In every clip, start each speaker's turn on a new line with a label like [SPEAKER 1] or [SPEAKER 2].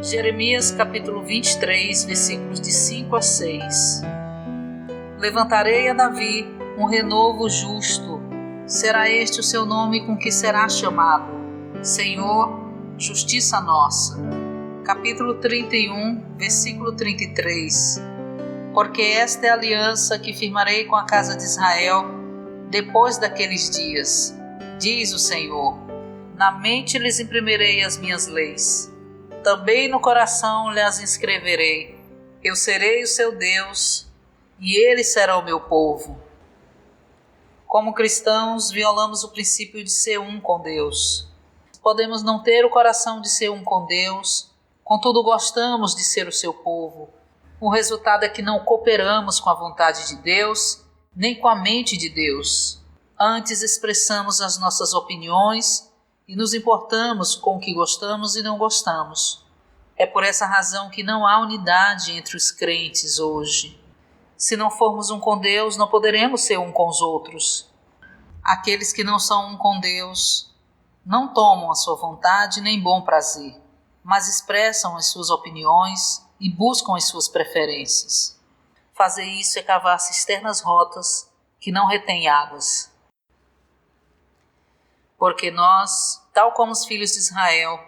[SPEAKER 1] Jeremias capítulo 23, versículos de 5 a 6. Levantarei a Davi um renovo justo, será este o seu nome com que será chamado, Senhor, justiça nossa. Capítulo 31, versículo 33. Porque esta é a aliança que firmarei com a casa de Israel depois daqueles dias, diz o Senhor. Na mente lhes imprimirei as minhas leis, também no coração lhes inscreverei. Eu serei o seu Deus e eles serão o meu povo. Como cristãos, violamos o princípio de ser um com Deus. Podemos não ter o coração de ser um com Deus, contudo gostamos de ser o seu povo. O resultado é que não cooperamos com a vontade de Deus, nem com a mente de Deus. Antes expressamos as nossas opiniões e nos importamos com o que gostamos e não gostamos. É por essa razão que não há unidade entre os crentes hoje. Se não formos um com Deus, não poderemos ser um com os outros. Aqueles que não são um com Deus não tomam a sua vontade nem bom prazer, mas expressam as suas opiniões e buscam as suas preferências. Fazer isso é cavar cisternas rotas que não retêm águas. Porque nós, tal como os filhos de Israel,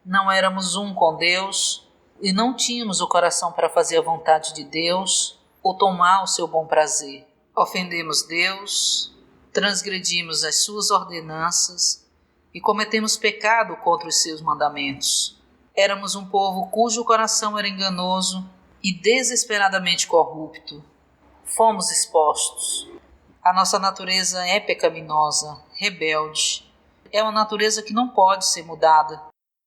[SPEAKER 1] não éramos um com Deus e não tínhamos o coração para fazer a vontade de Deus ou tomar o seu bom prazer. Ofendemos Deus, transgredimos as suas ordenanças e cometemos pecado contra os seus mandamentos. Éramos um povo cujo coração era enganoso e desesperadamente corrupto. Fomos expostos. A nossa natureza é pecaminosa, rebelde. É uma natureza que não pode ser mudada.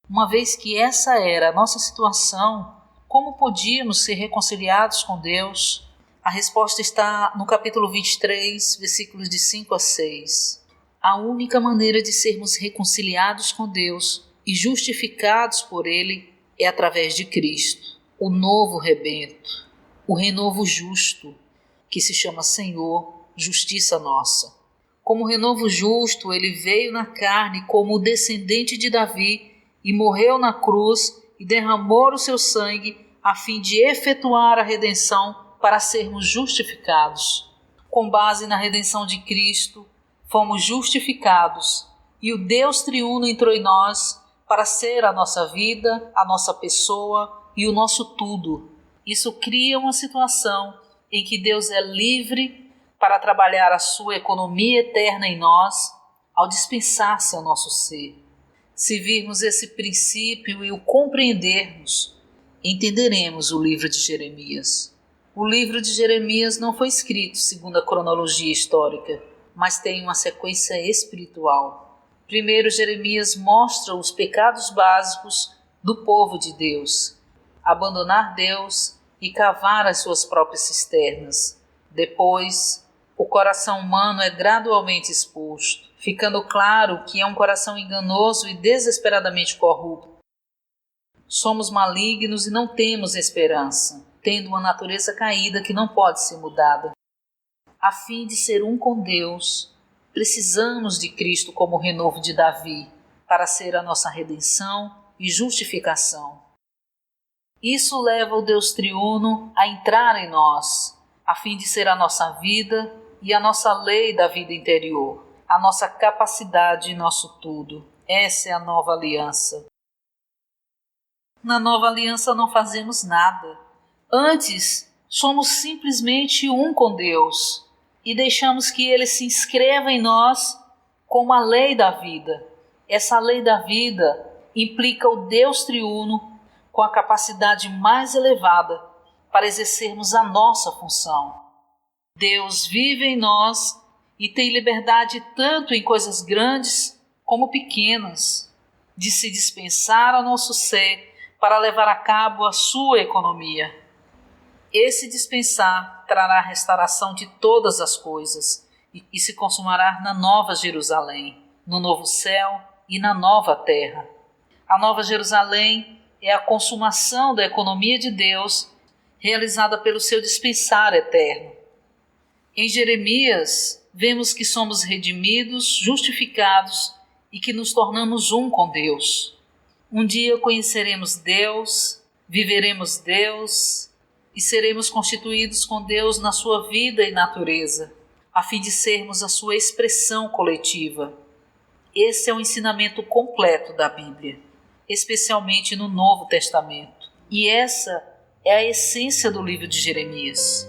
[SPEAKER 1] Uma vez que essa era a nossa situação, como podíamos ser reconciliados com Deus? A resposta está no capítulo 23, versículos de 5 a 6. A única maneira de sermos reconciliados com Deus e justificados por Ele é através de Cristo, o novo rebento, o renovo justo, que se chama Senhor, justiça nossa. Como renovo justo, Ele veio na carne como o descendente de Davi e morreu na cruz e derramou o seu sangue a fim de efetuar a redenção para sermos justificados. Com base na redenção de Cristo, fomos justificados e o Deus triuno entrou em nós para ser a nossa vida, a nossa pessoa e o nosso tudo. Isso cria uma situação em que Deus é livre para trabalhar a sua economia eterna em nós ao dispensar-se ao nosso ser. Se virmos esse princípio e o compreendermos, entenderemos o livro de Jeremias. O livro de Jeremias não foi escrito segundo a cronologia histórica, mas tem uma sequência espiritual. Primeiro, Jeremias mostra os pecados básicos do povo de Deus: abandonar Deus e cavar as suas próprias cisternas. Depois, o coração humano é gradualmente exposto, ficando claro que é um coração enganoso e desesperadamente corrupto. Somos malignos e não temos esperança, tendo uma natureza caída que não pode ser mudada. A fim de ser um com Deus, precisamos de Cristo como o renovo de Davi, para ser a nossa redenção e justificação. Isso leva o Deus triuno a entrar em nós, a fim de ser a nossa vida e a nossa lei da vida interior, a nossa capacidade e nosso tudo. Essa é a nova aliança. Na nova aliança não fazemos nada. Antes, somos simplesmente um com Deus e deixamos que Ele se inscreva em nós como a lei da vida. Essa lei da vida implica o Deus triuno com a capacidade mais elevada para exercermos a nossa função. Deus vive em nós e tem liberdade tanto em coisas grandes como pequenas, de se dispensar ao nosso ser para levar a cabo a sua economia. Esse dispensar trará a restauração de todas as coisas e se consumará na nova Jerusalém, no novo céu e na nova terra. A nova Jerusalém é a consumação da economia de Deus realizada pelo seu dispensar eterno. Em Jeremias, vemos que somos redimidos, justificados e que nos tornamos um com Deus. Um dia conheceremos Deus, viveremos Deus e seremos constituídos com Deus na sua vida e natureza, a fim de sermos a sua expressão coletiva. Esse é o ensinamento completo da Bíblia, especialmente no Novo Testamento. E essa é a essência do livro de Jeremias.